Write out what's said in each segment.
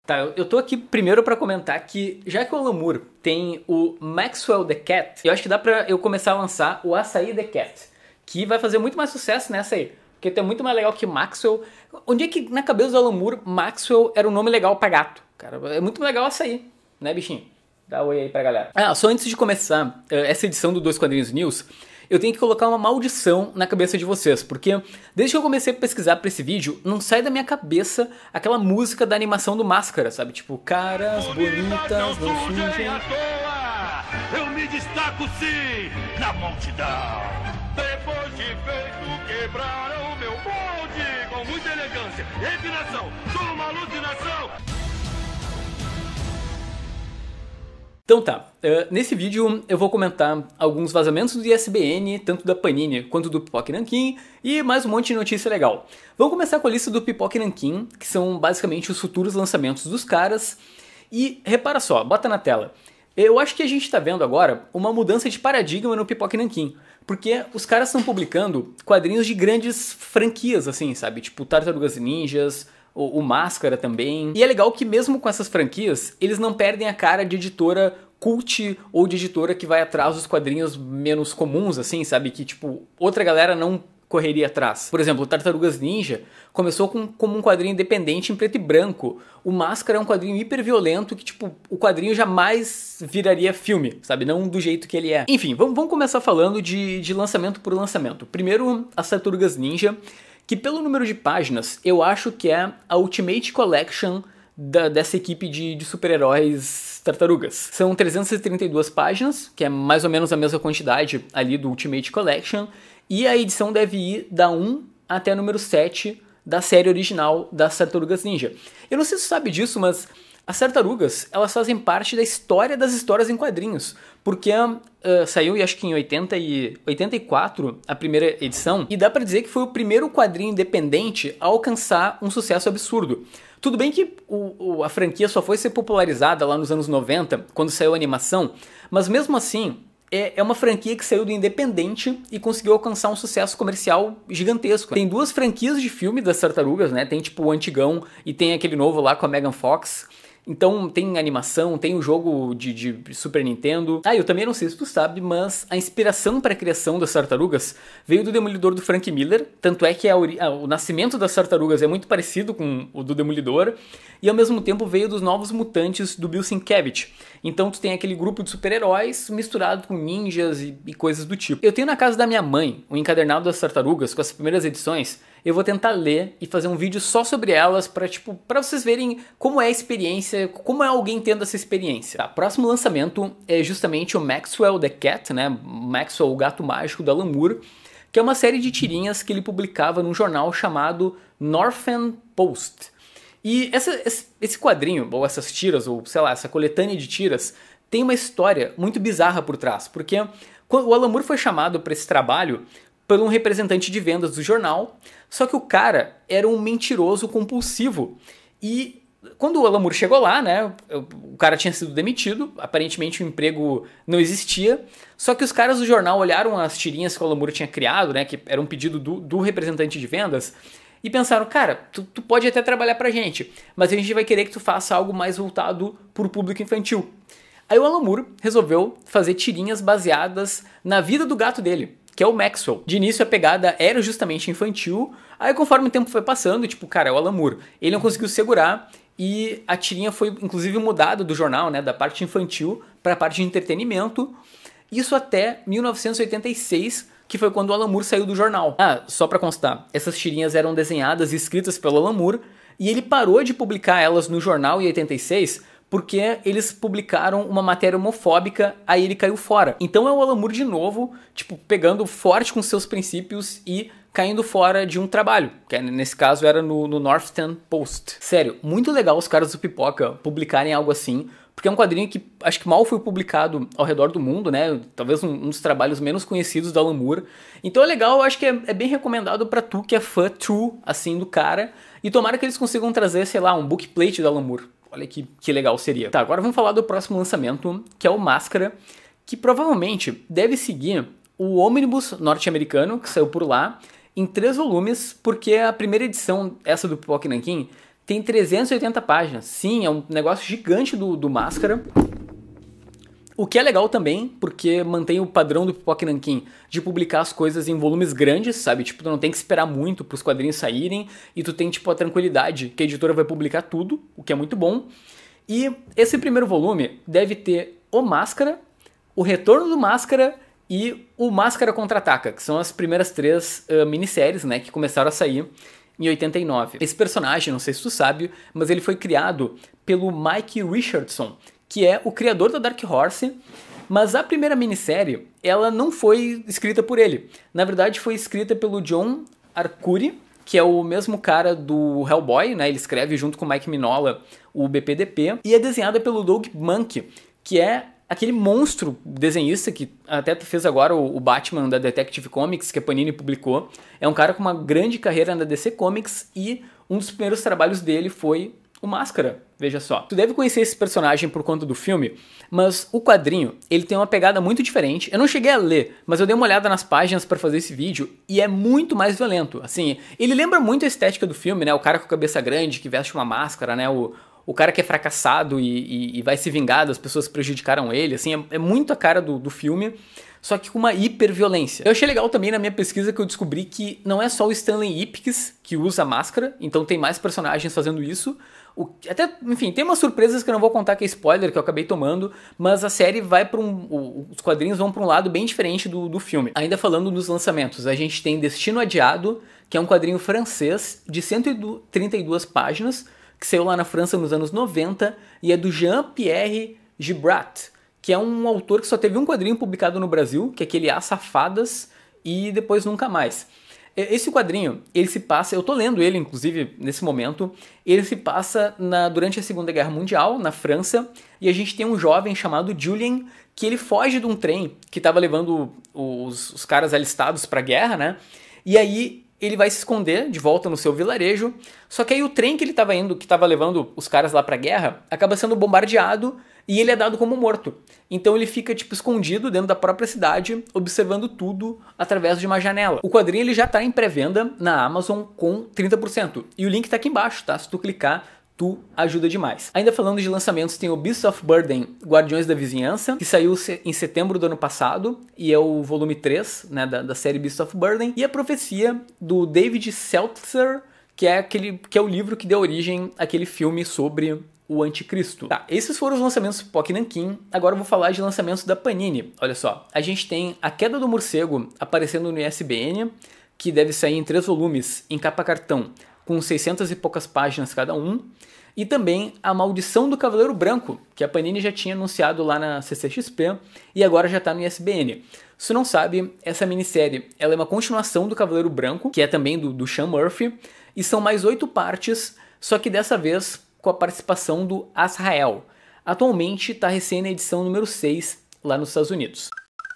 Tá, eu tô aqui primeiro pra comentar que, já que o Alan Moore tem o Maxwell the Cat, eu acho que dá pra eu começar a lançar o Açaí the Cat, que vai fazer muito mais sucesso nessa aí, porque é muito mais legal que Maxwell. Onde é que na cabeça do Alan Moore, Maxwell era um nome legal pra gato? Cara, é muito legal Açaí, né, bichinho? Dá um oi aí pra galera. Ah, só antes de começar essa edição do Dois Quadrinhos News, eu tenho que colocar uma maldição na cabeça de vocês, porque desde que eu comecei a pesquisar pra esse vídeo, não sai da minha cabeça aquela música da animação do Máscara, sabe? Tipo, caras bonitas não fingem. Eu me destaco sim na multidão. Depois de feito, quebraram o meu molde com muita elegância e refinação. Sou uma alucinação. Então tá, nesse vídeo eu vou comentar alguns vazamentos do ISBN, tanto da Panini quanto do Pipoca Nanquim, e mais um monte de notícia legal. Vamos começar com a lista do Pipoca Nanquim, que são basicamente os futuros lançamentos dos caras, e repara só, bota na tela. Eu acho que a gente tá vendo agora uma mudança de paradigma no Pipoca Nanquim, porque os caras estão publicando quadrinhos de grandes franquias, assim, sabe? Tipo Tartarugas Ninjas, o Máscara também. E é legal que mesmo com essas franquias, eles não perdem a cara de editora cult ou de editora que vai atrás dos quadrinhos menos comuns, assim, sabe? Que, tipo, outra galera não correria atrás. Por exemplo, o Tartarugas Ninja começou como um quadrinho independente em preto e branco. O Máscara é um quadrinho hiper violento que, tipo, o quadrinho jamais viraria filme, sabe? Não do jeito que ele é. Enfim, vamos começar falando de lançamento por lançamento. Primeiro, as Tartarugas Ninja, que pelo número de páginas, eu acho que é a Ultimate Collection dessa equipe de super-heróis tartarugas. São 332 páginas, que é mais ou menos a mesma quantidade ali do Ultimate Collection, e a edição deve ir da 1 até número 7 da série original das Tartarugas Ninja. Eu não sei se você sabe disso, mas as tartarugas, elas fazem parte da história das histórias em quadrinhos, porque saiu, acho que em 84, a primeira edição, e dá pra dizer que foi o primeiro quadrinho independente a alcançar um sucesso absurdo. Tudo bem que a franquia só foi ser popularizada lá nos anos 90, quando saiu a animação, mas mesmo assim, é uma franquia que saiu do independente e conseguiu alcançar um sucesso comercial gigantesco. Tem duas franquias de filme das tartarugas, né? Tem tipo o antigão e tem aquele novo lá com a Megan Fox. Então tem animação, tem o jogo de Super Nintendo. Ah, eu também não sei se tu sabe, mas a inspiração para a criação das tartarugas veio do Demolidor do Frank Miller. Tanto é que o nascimento das tartarugas é muito parecido com o do Demolidor. E ao mesmo tempo veio dos Novos Mutantes do Bill Sienkiewicz. Então tu tem aquele grupo de super-heróis misturado com ninjas e coisas do tipo. Eu tenho na casa da minha mãe o encadernado das tartarugas com as primeiras edições. Eu vou tentar ler e fazer um vídeo só sobre elas pra vocês verem como é a experiência, como é alguém tendo essa experiência. Tá, próximo lançamento é justamente o Maxwell the Cat, né? Maxwell, o gato mágico da Alan Moore, que é uma série de tirinhas que ele publicava num jornal chamado Northern Post. E esse quadrinho, ou essas tiras, ou sei lá, essa coletânea de tiras, tem uma história muito bizarra por trás, porque o Alan Moore foi chamado para esse trabalho por um representante de vendas do jornal, só que o cara era um mentiroso compulsivo. E quando o Alan Moore chegou lá, né, o cara tinha sido demitido, aparentemente o emprego não existia, só que os caras do jornal olharam as tirinhas que o Alan Moore tinha criado, né, que era um pedido do representante de vendas, e pensaram, cara, tu pode até trabalhar pra gente, mas a gente vai querer que tu faça algo mais voltado pro público infantil. Aí o Alan Moore resolveu fazer tirinhas baseadas na vida do gato dele, que é o Maxwell. De início a pegada era justamente infantil, aí conforme o tempo foi passando, tipo, cara, é o Alan Moore, ele não conseguiu segurar e a tirinha foi inclusive mudada do jornal, né, da parte infantil para a parte de entretenimento, isso até 1986, que foi quando o Alan Moore saiu do jornal. Ah, só pra constar, essas tirinhas eram desenhadas e escritas pelo Alan Moore, e ele parou de publicar elas no jornal em 86, porque eles publicaram uma matéria homofóbica, aí ele caiu fora. Então é o Alan Moore de novo, tipo, pegando forte com seus princípios e caindo fora de um trabalho, que nesse caso era no Northern Post. Sério, muito legal os caras do Pipoca publicarem algo assim, porque é um quadrinho que acho que mal foi publicado ao redor do mundo, né? Talvez um dos trabalhos menos conhecidos da Alan Moore. Então é legal, eu acho que é bem recomendado pra tu que é fã true, assim, do cara. E tomara que eles consigam trazer, sei lá, um bookplate da Alan Moore. Olha que legal seria. Tá, agora vamos falar do próximo lançamento, que é o Máscara, que provavelmente deve seguir o ônibus norte-americano, que saiu por lá, em 3 volumes, porque a primeira edição, essa do Pipoca Nanquim, tem 380 páginas. Sim, é um negócio gigante do Máscara. O que é legal também, porque mantém o padrão do Pipoca Nanquim de publicar as coisas em volumes grandes, sabe? Tipo, tu não tem que esperar muito pros quadrinhos saírem e tu tem, tipo, a tranquilidade que a editora vai publicar tudo, o que é muito bom. E esse primeiro volume deve ter o Máscara, o Retorno do Máscara e o Máscara Contra-Ataca, que são as primeiras 3 minisséries, né, que começaram a sair em 89. Esse personagem, não sei se tu sabe, mas ele foi criado pelo Mike Richardson, que é o criador da Dark Horse, mas a primeira minissérie, ela não foi escrita por ele. Na verdade, foi escrita pelo John Arcuri, que é o mesmo cara do Hellboy, né? Ele escreve junto com o Mike Mignola o BPDP, e é desenhada pelo Doug Mahnke, que é aquele monstro desenhista que até fez agora o Batman da Detective Comics, que a Panini publicou. É um cara com uma grande carreira na DC Comics e um dos primeiros trabalhos dele foi o Máscara, veja só. Tu deve conhecer esse personagem por conta do filme, mas o quadrinho, ele tem uma pegada muito diferente. Eu não cheguei a ler, mas eu dei uma olhada nas páginas pra fazer esse vídeo e é muito mais violento. Assim, ele lembra muito a estética do filme, né? O cara com a cabeça grande, que veste uma máscara, né? O cara que é fracassado e vai se vingar das pessoas que prejudicaram ele, assim, é muito a cara do filme, só que com uma hiperviolência. Eu achei legal também na minha pesquisa que eu descobri que não é só o Stanley Ipkiss que usa a máscara, então tem mais personagens fazendo isso. Até, enfim, tem umas surpresas que eu não vou contar, que é spoiler, que eu acabei tomando, mas a série vai para os quadrinhos vão para um lado bem diferente do filme. Ainda falando dos lançamentos, a gente tem Destino Adiado, que é um quadrinho francês de 132 páginas, que saiu lá na França nos anos 90, e é do Jean-Pierre Gibrat, que é um autor que só teve um quadrinho publicado no Brasil, que é aquele As Safadas, e depois nunca mais. Esse quadrinho, ele se passa, eu tô lendo ele, inclusive, nesse momento, ele se passa durante a Segunda Guerra Mundial, na França, e a gente tem um jovem chamado Julien, que ele foge de um trem que estava levando os caras alistados pra guerra, né? E aí ele vai se esconder de volta no seu vilarejo, só que aí o trem que ele estava indo, que estava levando os caras lá pra guerra, acaba sendo bombardeado e ele é dado como morto. Então ele fica, tipo, escondido dentro da própria cidade, observando tudo através de uma janela. O quadrinho ele já tá em pré-venda na Amazon com 30%. E o link tá aqui embaixo, tá? Se tu clicar, tu ajuda demais. Ainda falando de lançamentos, tem o Beasts of Burden, Guardiões da Vizinhança, que saiu em setembro do ano passado, e é o volume 3, né, da série Beasts of Burden. E a Profecia, do David Seltzer, que é o livro que deu origem àquele filme sobre o Anticristo. Tá, esses foram os lançamentos do Pipoca Nanquim. Agora eu vou falar de lançamentos da Panini. Olha só, a gente tem A Queda do Morcego aparecendo no ISBN, que deve sair em 3 volumes, em capa cartão, com 600 e poucas páginas cada um. E também A Maldição do Cavaleiro Branco, que a Panini já tinha anunciado lá na CCXP e agora já está no ISBN. Se tu não sabe, essa minissérie ela é uma continuação do Cavaleiro Branco, que é também do Sean Murphy, e são mais 8 partes, só que dessa vez com a participação do Azrael. Atualmente está recém na edição número 6 lá nos Estados Unidos.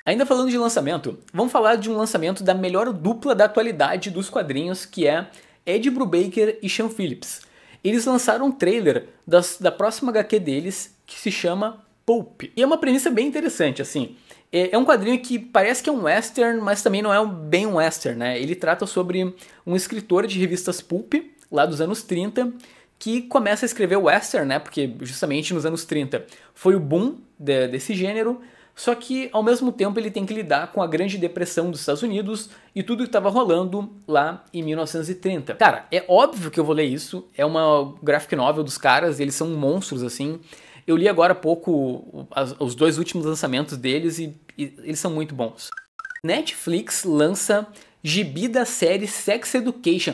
Ainda falando de lançamento, vamos falar de um lançamento da melhor dupla da atualidade dos quadrinhos, que é Ed Brubaker e Sean Phillips. Eles lançaram um trailer da próxima HQ deles, que se chama Pulp. E é uma premissa bem interessante, assim. É um quadrinho que parece que é um western, mas também não é bem um western, né? Ele trata sobre um escritor de revistas pulp, lá dos anos 30, que começa a escrever western, né? Porque justamente nos anos 30 foi o boom desse gênero, só que ao mesmo tempo ele tem que lidar com a Grande Depressão dos Estados Unidos e tudo que estava rolando lá em 1930. Cara, é óbvio que eu vou ler isso, é uma graphic novel dos caras, eles são monstros assim. Eu li agora há pouco os 2 últimos lançamentos deles e eles são muito bons. Netflix lança gibi da série Sex Education.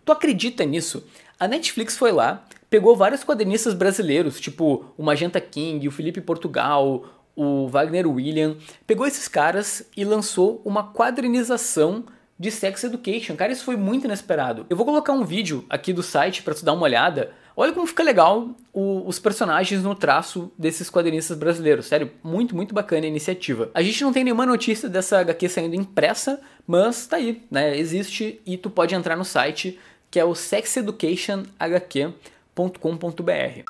Tu acredita nisso? A Netflix foi lá, pegou vários quadrinistas brasileiros, tipo o Magenta King, o Felipe Portugal, o Wagner William, pegou esses caras e lançou uma quadrinização de Sex Education. Cara, isso foi muito inesperado. Eu vou colocar um vídeo aqui do site pra tu dar uma olhada. Olha como fica legal os personagens no traço desses quadrinistas brasileiros. Sério, muito, muito bacana a iniciativa. A gente não tem nenhuma notícia dessa HQ saindo impressa, mas tá aí, né? Existe e tu pode entrar no site, que é o sexeducationhq.com.br.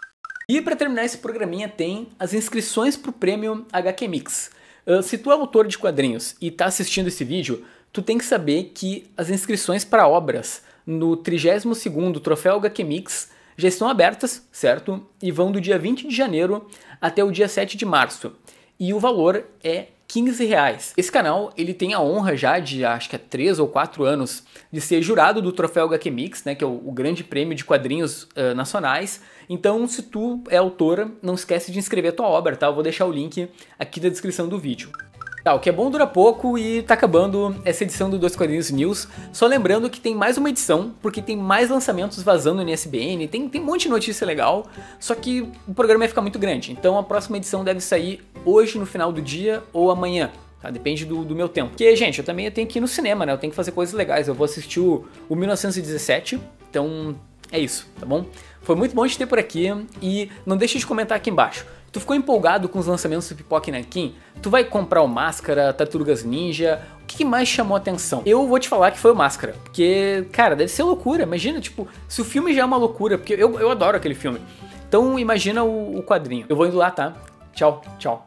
E para terminar esse programinha tem as inscrições para o prêmio HQ Mix. Se tu é autor de quadrinhos e está assistindo esse vídeo, tu tem que saber que as inscrições para obras no 32º Troféu HQ Mix já estão abertas, certo? E vão do dia 20 de janeiro até o dia 7 de março. E o valor é R$15. Esse canal, ele tem a honra já de, acho que há 3 ou 4 anos, de ser jurado do Troféu HQ Mix, né, que é o grande prêmio de quadrinhos nacionais. Então, se tu é autora, não esquece de inscrever a tua obra, tá? Eu vou deixar o link aqui na descrição do vídeo. Tá, o que é bom dura pouco e tá acabando essa edição do Dois Quadrinhos News. Só lembrando que tem mais uma edição, porque tem mais lançamentos vazando no ISBN, tem um monte de notícia legal, só que o programa vai ficar muito grande. Então a próxima edição deve sair hoje no final do dia ou amanhã. Tá? Depende do meu tempo. Porque, gente, eu também tenho que ir no cinema, né? Eu tenho que fazer coisas legais. Eu vou assistir o 1917, então é isso, tá bom? Foi muito bom te ter por aqui e não deixe de comentar aqui embaixo. Tu ficou empolgado com os lançamentos do Pipoca Nanquim? Tu vai comprar o Máscara, Tartarugas Ninja? O que mais chamou a atenção? Eu vou te falar que foi o Máscara, porque, cara, deve ser loucura. Imagina, tipo, se o filme já é uma loucura, porque eu adoro aquele filme. Então imagina o quadrinho. Eu vou indo lá, tá? Tchau, tchau.